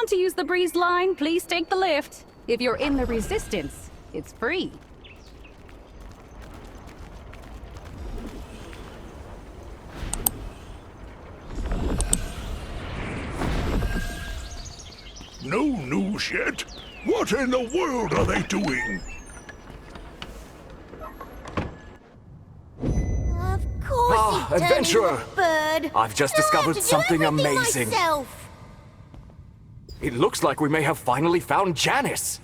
want to use the breeze line, please take the lift. If you're in the Resistance, it's free. No news yet? What in the world are they doing? Of course Ah, you adventurer! bird. I've just Now I discovered have to do something everything amazing. myself. It looks like we may have finally found Janice.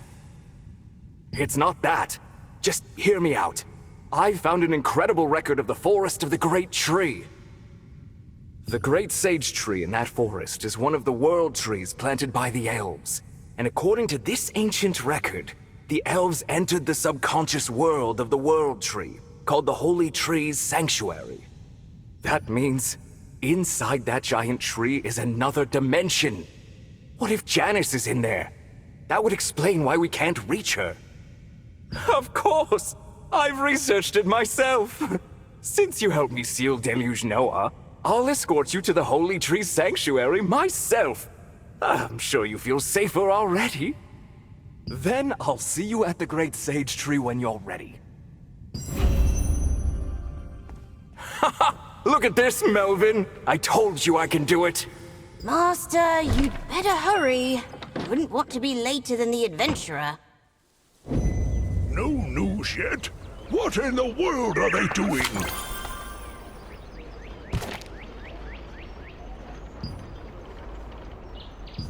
It's not that. Just hear me out. I found an incredible record of the Forest of the Great Tree. The Great Sage Tree in that forest is one of the world trees planted by the elves. And according to this ancient record, the elves entered the subconscious world of the World Tree, called the Holy Tree's Sanctuary. That means, inside that giant tree is another dimension. What if Janice is in there? That would explain why we can't reach her. Of course! I've researched it myself! Since you helped me seal Deluge Noah, I'll escort you to the Holy Tree Sanctuary myself. I'm sure you feel safer already. Then I'll see you at the Great Sage Tree when you're ready. Haha! Look at this, Melvin! I told you I can do it! Master, you'd better hurry. Wouldn't want to be later than the adventurer. No news yet? What in the world are they doing?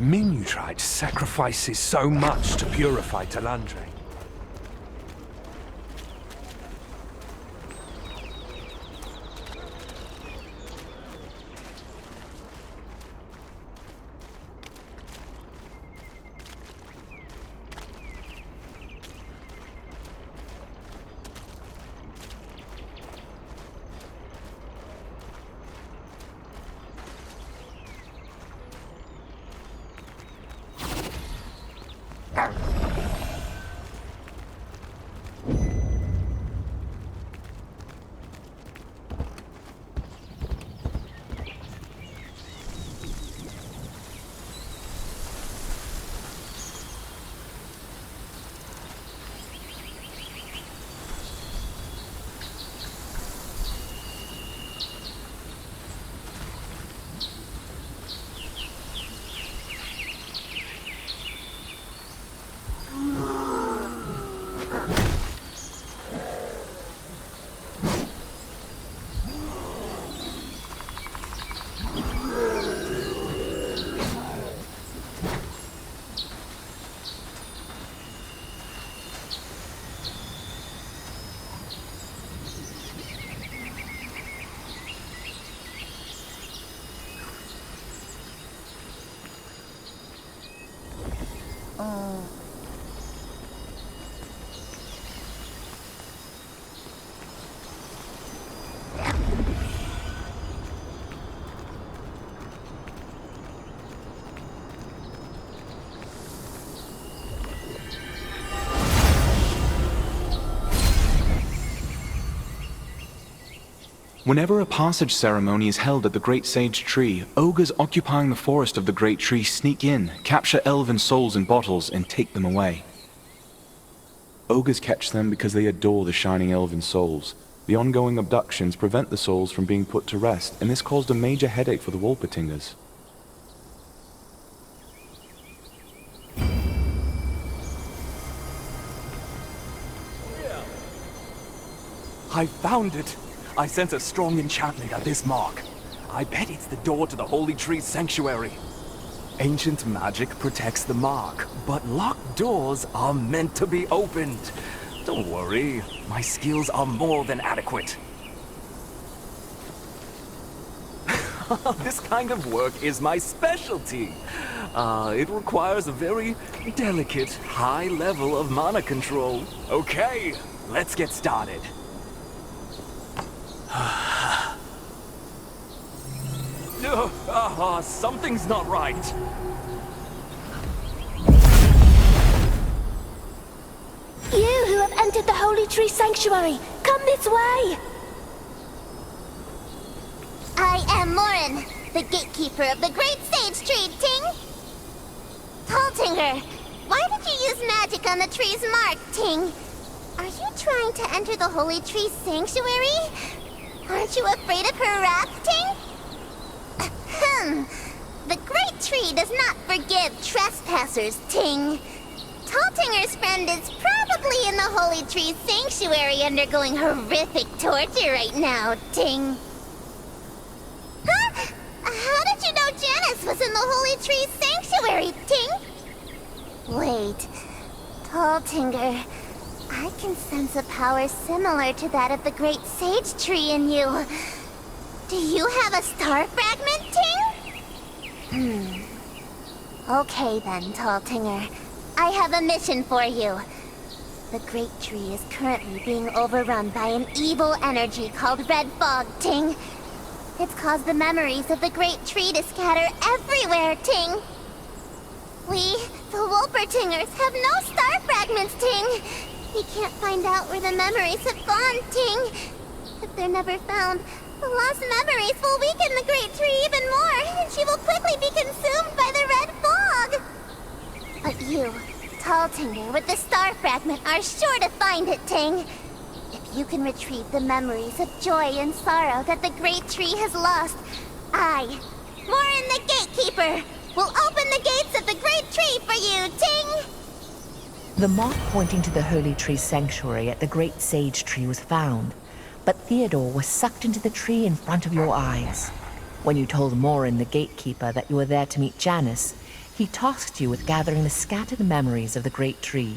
Minutrite sacrifices so much to purify Talandre. Whenever a passage ceremony is held at the Great Sage Tree, ogres occupying the forest of the Great Tree sneak in, capture elven souls in bottles, and take them away. Ogres catch them because they adore the shining elven souls. The ongoing abductions prevent the souls from being put to rest, and this caused a major headache for the Wolpertingers. I found it! I sense a strong enchantment at this mark. I bet it's the door to the Holy Tree Sanctuary. Ancient magic protects the mark, but locked doors are meant to be opened. Don't worry, my skills are more than adequate. This kind of work is my specialty. It requires a very delicate, high level of mana control. Okay, let's get started. Something's not right. You who have entered the Holy Tree Sanctuary, come this way! I am Morin, the gatekeeper of the Great Sage Tree, Ting! Taltinger! Why did you use magic on the tree's mark, Ting? Are you trying to enter the Holy Tree Sanctuary? Aren't you afraid of her wrath, Ting? Ahem. The Great Tree does not forgive trespassers, Ting. Taltinger's friend is probably in the Holy Tree Sanctuary undergoing horrific torture right now, Ting. Huh? How did you know Janice was in the Holy Tree Sanctuary, Ting? Wait, Taltinger, I can sense a power similar to that of the Great Sage Tree in you. Do you have a star fragment, Ting? Okay then, Taltinger. I have a mission for you. The Great Tree is currently being overrun by an evil energy called Red Fog, Ting. It's caused the memories of the Great Tree to scatter everywhere, Ting. We, the Wolpertingers, have no star fragments, Ting. We can't find out where the memories have gone, Ting. If they're never found, the lost memories will weaken the Great Tree even more, and she will quickly be consumed by the Red Fog. But you, Taltinger, with the star fragment, are sure to find it, Ting. If you can retrieve the memories of joy and sorrow that the Great Tree has lost, I, Morin the Gatekeeper, will open the gates of the Great Tree for you, Ting! The mark pointing to the Holy Tree Sanctuary at the Great Sage Tree was found, but Theodore was sucked into the tree in front of your eyes. When you told Morin the Gatekeeper that you were there to meet Janice, he tasked you with gathering the scattered memories of the Great Tree.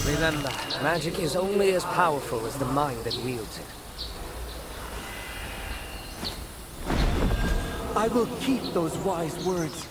Remember, magic is only as powerful as the mind that wields it. I will keep those wise words.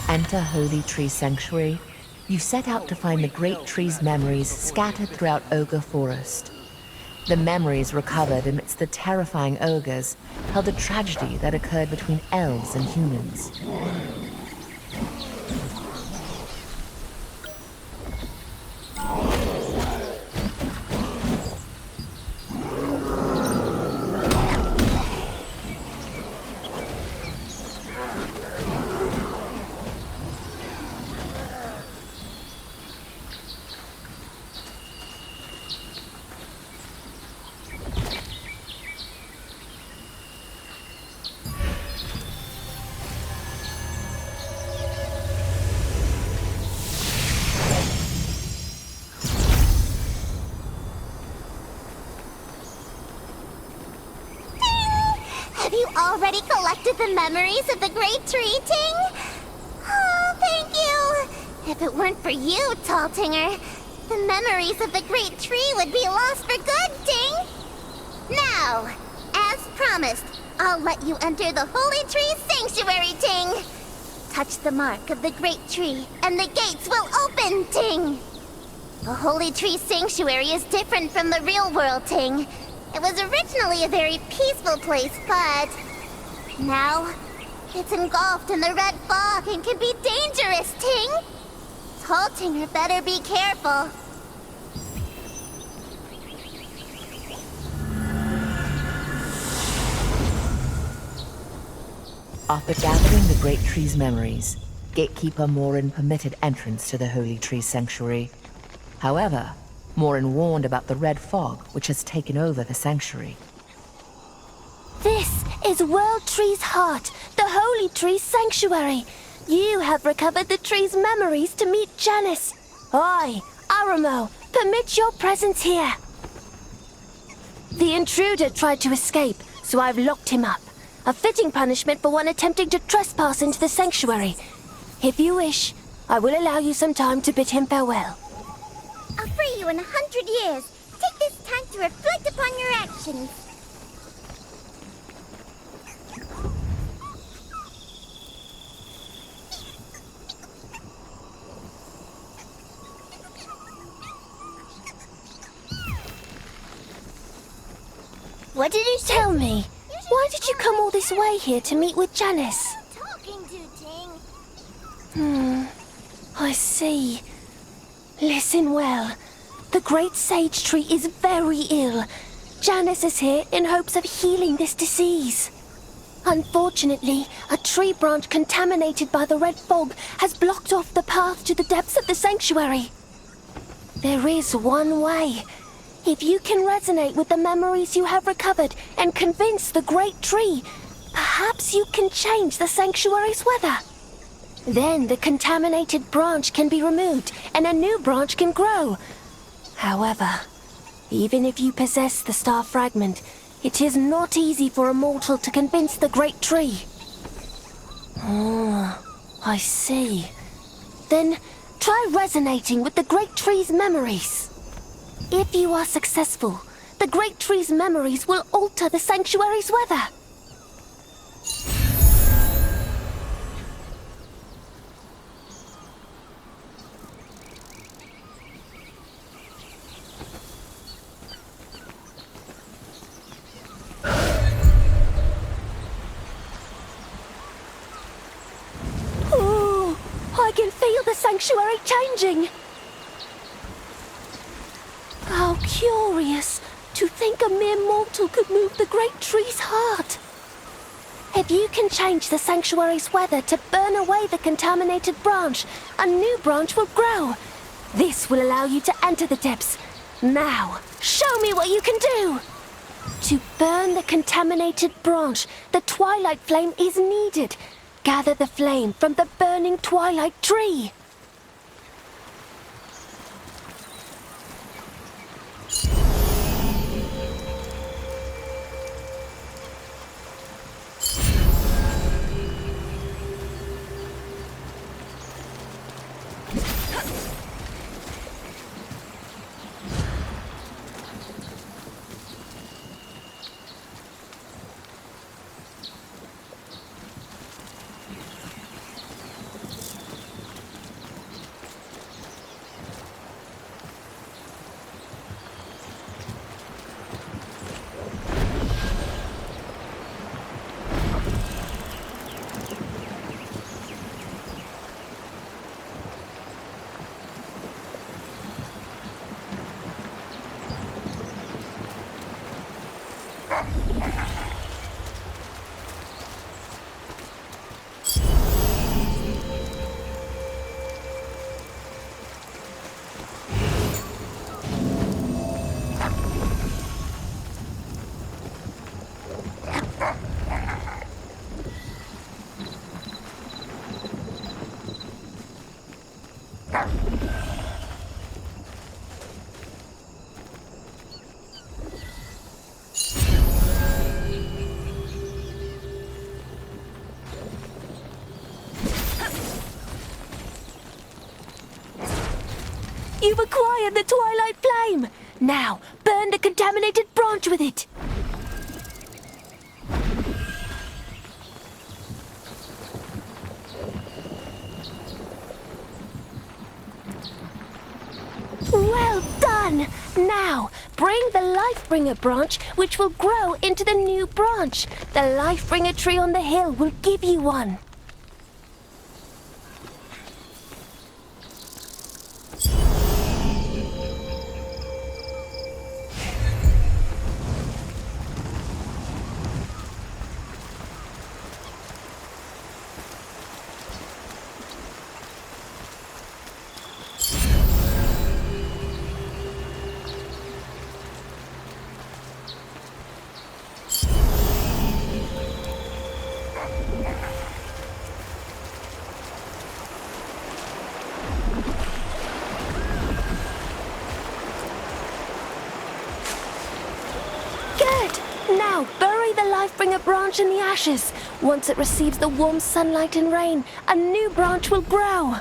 enter Holy Tree Sanctuary, you set out to find the Great Tree's memories scattered throughout Ogre Forest. The memories recovered amidst the terrifying ogres held a tragedy that occurred between elves and humans. Have you already collected the memories of the Great Tree, Ting? Oh, thank you! If it weren't for you, Taltinger, the memories of the Great Tree would be lost for good, Ting! Now, as promised, I'll let you enter the Holy Tree Sanctuary, Ting! Touch the mark of the Great Tree, and the gates will open, Ting! The Holy Tree Sanctuary is different from the real world, Ting. It was originally a very peaceful place, but now it's engulfed in the red fog and can be dangerous, Ting. Taltinger better be careful. After gathering the Great Tree's memories, Gatekeeper Morin permitted entrance to the Holy Tree Sanctuary. However, Morin warned about the red fog which has taken over the sanctuary. This is World Tree's heart, the Holy Tree Sanctuary. You have recovered the tree's memories to meet Janice. I, Aramo, permit your presence here. The intruder tried to escape, so I've locked him up. A fitting punishment for one attempting to trespass into the sanctuary. If you wish, I will allow you some time to bid him farewell. I'll free you in 100 years. Take this time to reflect upon your actions. What did you tell me? Why did you come all this way here to meet with Janice? Talking to Ting. I see. Listen well. The Great Sage Tree is very ill. Janice is here in hopes of healing this disease. Unfortunately, a tree branch contaminated by the red fog has blocked off the path to the depths of the sanctuary. There is one way. If you can resonate with the memories you have recovered and convince the Great Tree, perhaps you can change the sanctuary's weather. Then the contaminated branch can be removed and a new branch can grow. However, even if you possess the star fragment, it is not easy for a mortal to convince the Great Tree. Oh, I see. Then try resonating with the Great Tree's memories. If you are successful, the Great Tree's memories will alter the sanctuary's weather. Oh, I can feel the sanctuary changing. How curious to think a mere mortal could move the Great Tree's heart. If you can change the sanctuary's weather to burn away the contaminated branch, a new branch will grow. This will allow you to enter the depths. Now, show me what you can do. To burn the contaminated branch, the Twilight Flame is needed. Gather the flame from the burning Twilight Tree. You've acquired the Twilight Flame! Now, burn the contaminated branch with it! Well done! Now, bring the Lifebringer branch, which will grow into the new branch. The Lifebringer tree on the hill will give you one. Now, bury the Lifebringer branch in the ashes. Once it receives the warm sunlight and rain, a new branch will grow.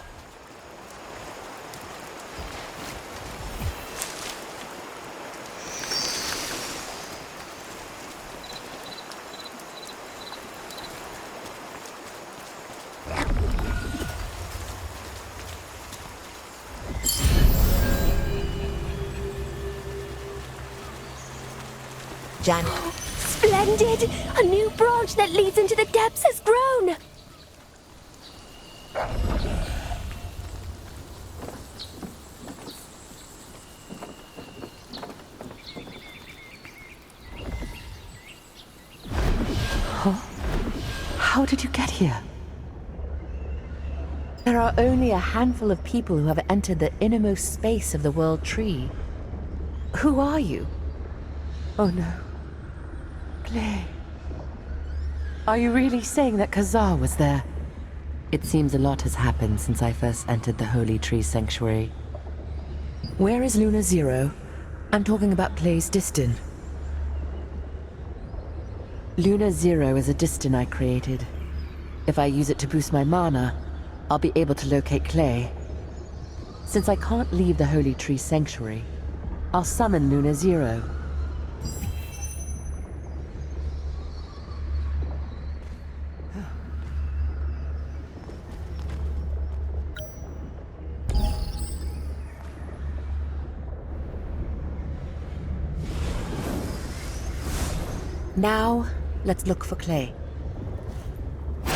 Janet. Splendid! A new branch that leads into the depths has grown! How did you get here? There are only a handful of people who have entered the innermost space of the World Tree. Who are you? Oh no. Clay. Are you really saying that Kazar was there? It seems a lot has happened since I first entered the Holy Tree Sanctuary. Where is Luna Zero? I'm talking about Clay's Distin. Luna Zero is a Distin I created. If I use it to boost my mana, I'll be able to locate Clay. Since I can't leave the Holy Tree Sanctuary, I'll summon Luna Zero. Now, let's look for Clay. Clay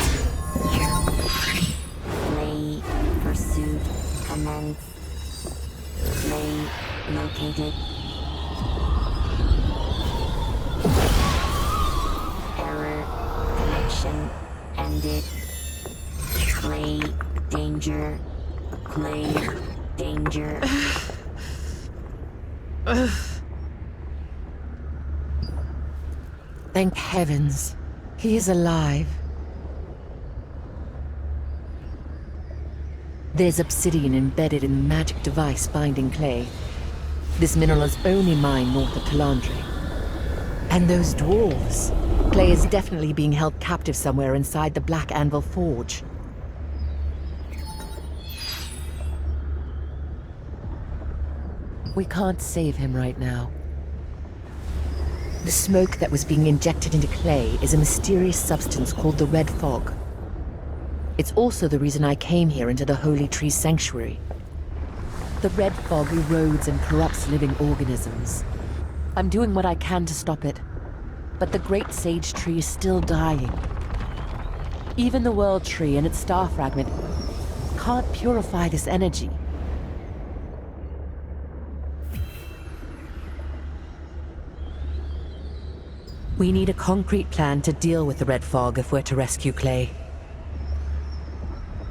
pursuit commence. Clay located. Error. Connection ended. Clay danger. Clay danger. Thank heavens, he is alive. There's obsidian embedded in the magic device binding Clay. This mineral is only mined north of Talandri. And those dwarves. Clay is definitely being held captive somewhere inside the Black Anvil Forge. We can't save him right now. The smoke that was being injected into Clay is a mysterious substance called the Red Fog. It's also the reason I came here into the Holy Tree Sanctuary. The Red Fog erodes and corrupts living organisms. I'm doing what I can to stop it, but the Great Sage Tree is still dying. Even the World Tree and its star fragment can't purify this energy. We need a concrete plan to deal with the Red Fog if we're to rescue Clay.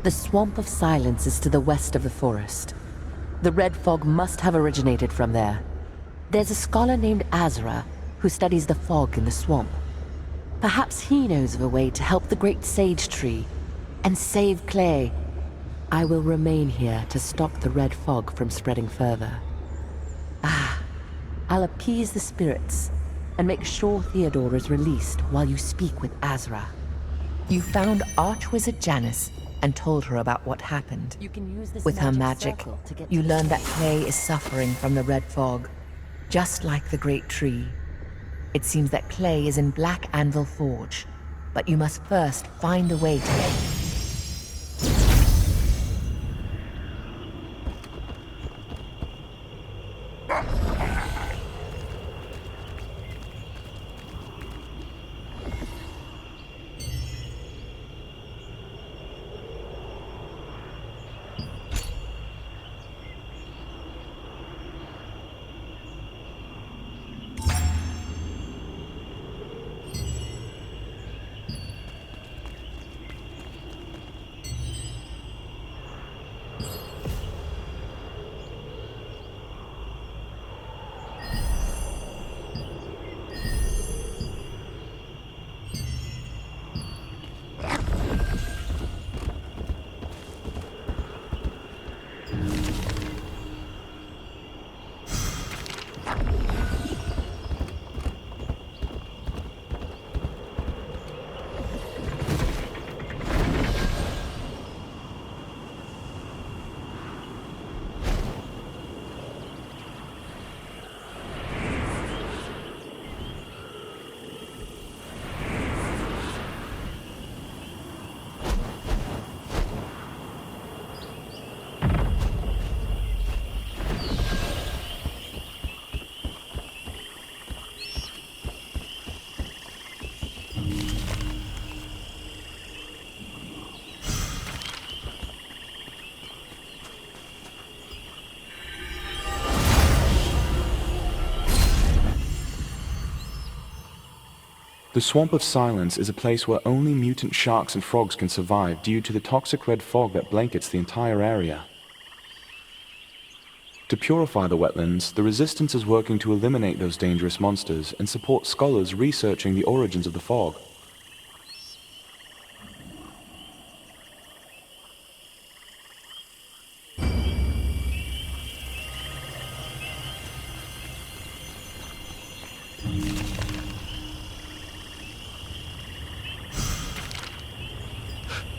The Swamp of Silence is to the west of the forest. The Red Fog must have originated from there. There's a scholar named Azra who studies the fog in the swamp. Perhaps he knows of a way to help the Great Sage Tree and save Clay. I will remain here to stop the Red Fog from spreading further. I'll appease the spirits and make sure Theodore is released while you speak with Azra. You found Archwizard Janice and told her about what happened. You can use this with her magic, circle to get you learned that Clay is suffering from the Red Fog, just like the Great Tree. It seems that Clay is in Black Anvil Forge, but you must first find a way to... The Swamp of Silence is a place where only mutant sharks and frogs can survive due to the toxic red fog that blankets the entire area. To purify the wetlands, the Resistance is working to eliminate those dangerous monsters and support scholars researching the origins of the fog.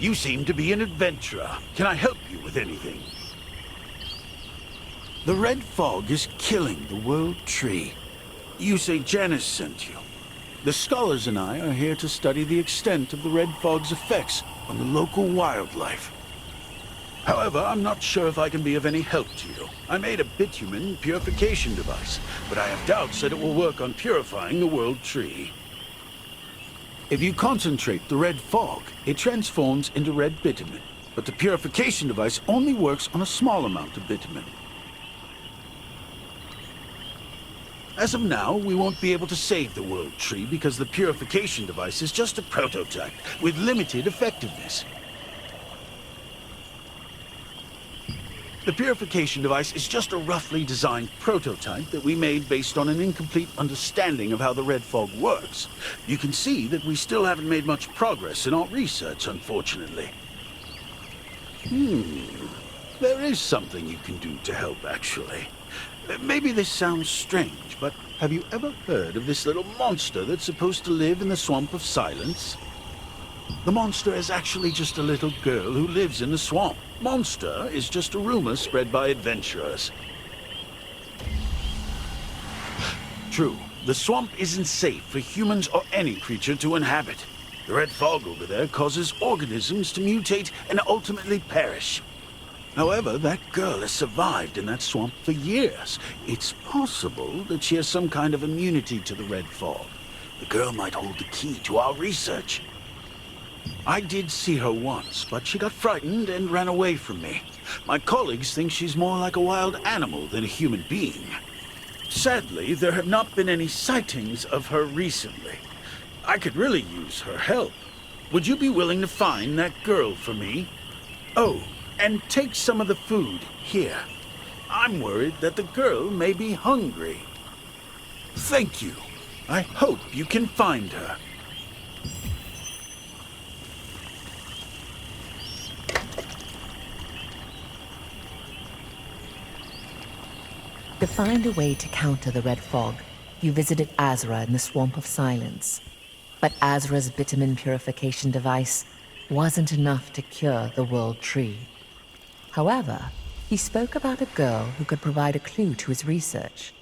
You seem to be an adventurer. Can I help you with anything? The red fog is killing the World Tree. You say Janice sent you. The scholars and I are here to study the extent of the red fog's effects on the local wildlife. However, I'm not sure if I can be of any help to you. I made a bitumen purification device, but I have doubts that it will work on purifying the World Tree. If you concentrate the red fog, it transforms into red bitumen, but the purification device only works on a small amount of bitumen. As of now, we won't be able to save the World Tree because the purification device is just a prototype with limited effectiveness. The purification device is just a roughly designed prototype that we made based on an incomplete understanding of how the red fog works. You can see that we still haven't made much progress in our research, unfortunately. There is something you can do to help, actually. Maybe this sounds strange, but have you ever heard of this little monster that's supposed to live in the Swamp of Silence? The monster is actually just a little girl who lives in the swamp. Monster is just a rumor spread by adventurers. True, the swamp isn't safe for humans or any creature to inhabit. The red fog over there causes organisms to mutate and ultimately perish. However, that girl has survived in that swamp for years. It's possible that she has some kind of immunity to the red fog. The girl might hold the key to our research. I did see her once, but she got frightened and ran away from me. My colleagues think she's more like a wild animal than a human being. Sadly, there have not been any sightings of her recently. I could really use her help. Would you be willing to find that girl for me? Oh, and take some of the food here. I'm worried that the girl may be hungry. Thank you. I hope you can find her. To find a way to counter the red fog, you visited Azra in the Swamp of Silence. But Azra's bitumen purification device wasn't enough to cure the World Tree. However, he spoke about a girl who could provide a clue to his research.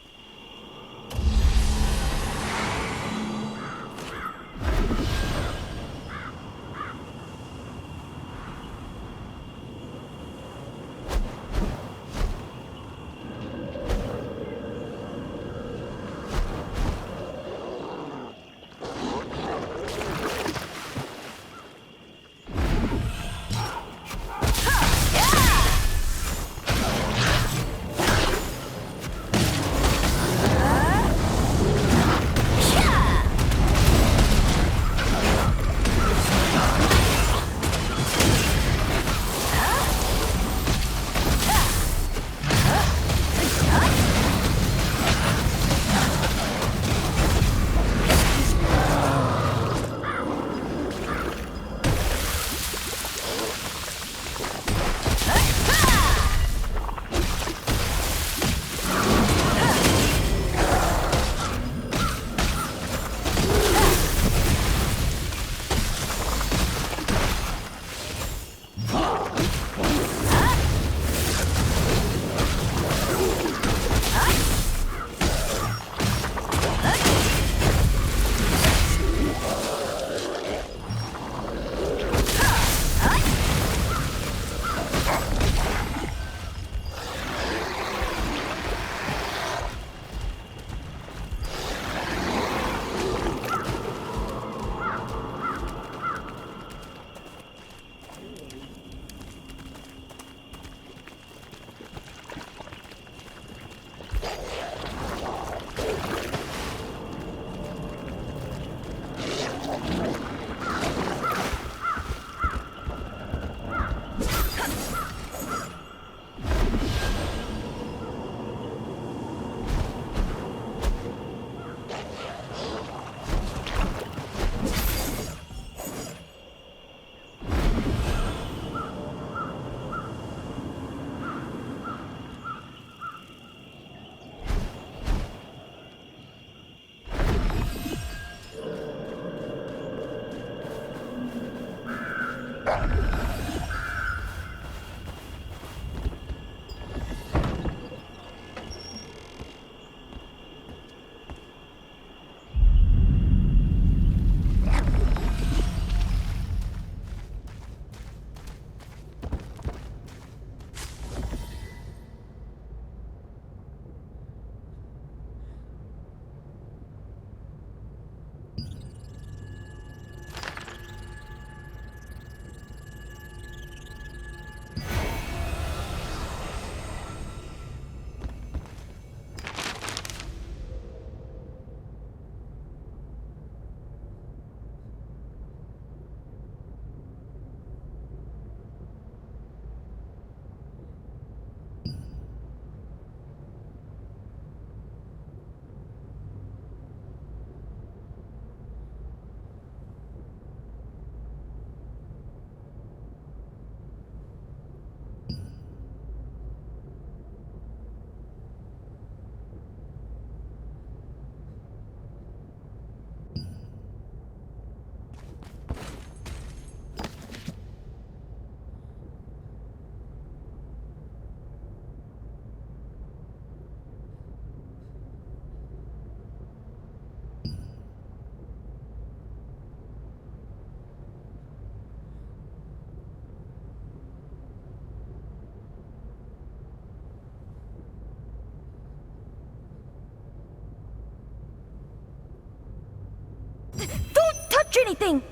Don't touch anything!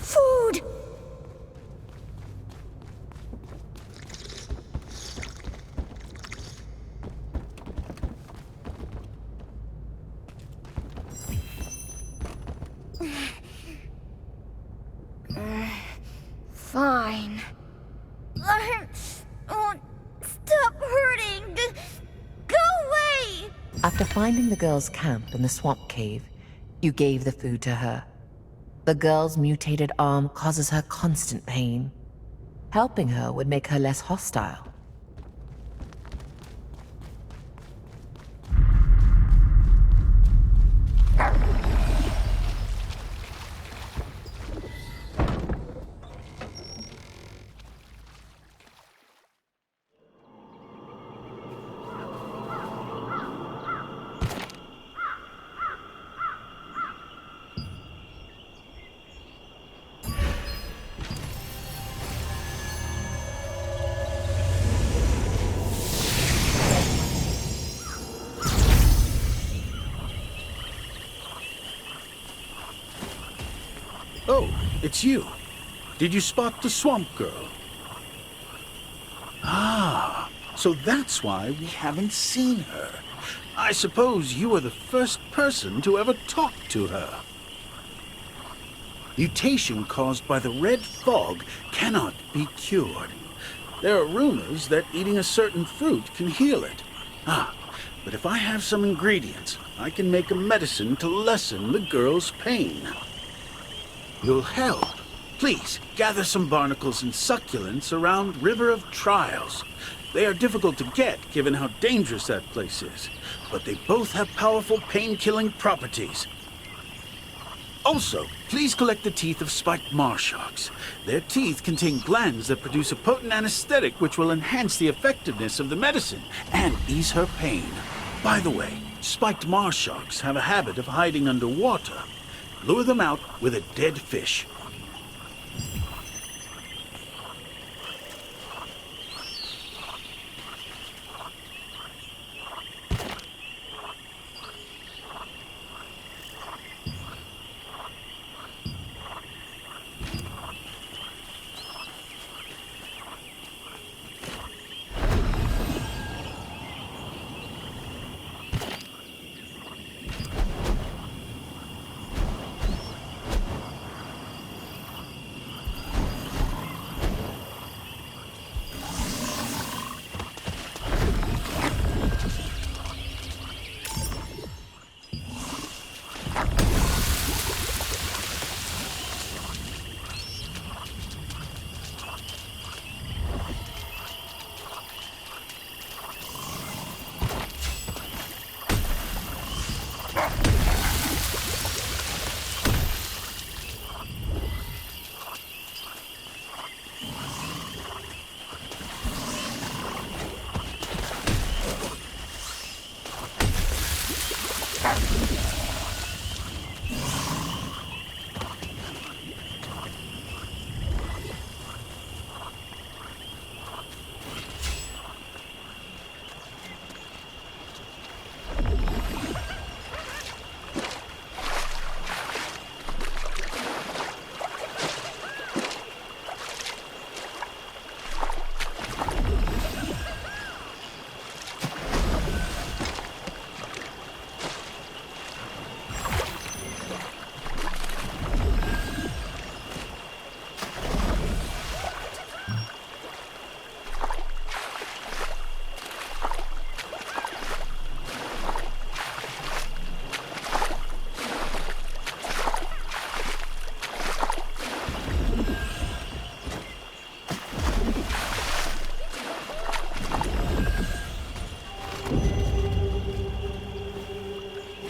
Food! Fine. Stop hurting! Go away! After finding the girl's camp in the swamp cave, you gave the food to her. The girl's mutated arm causes her constant pain. Helping her would make her less hostile. Oh, it's you. Did you spot the swamp girl? Ah, so that's why we haven't seen her. I suppose you are the first person to ever talk to her. Mutation caused by the red fog cannot be cured. There are rumors that eating a certain fruit can heal it. Ah, but if I have some ingredients, I can make a medicine to lessen the girl's pain. You'll help. Please, gather some barnacles and succulents around River of Trials. They are difficult to get, given how dangerous that place is, but they both have powerful pain-killing properties. Also, please collect the teeth of spiked marsharks. Their teeth contain glands that produce a potent anesthetic which will enhance the effectiveness of the medicine and ease her pain. By the way, spiked marsharks have a habit of hiding underwater. Lure them out with a dead fish.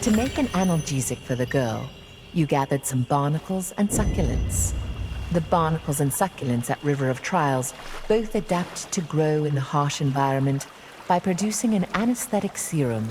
To make an analgesic for the girl, you gathered some barnacles and succulents. The barnacles and succulents at River of Trials both adapt to grow in the harsh environment by producing an anesthetic serum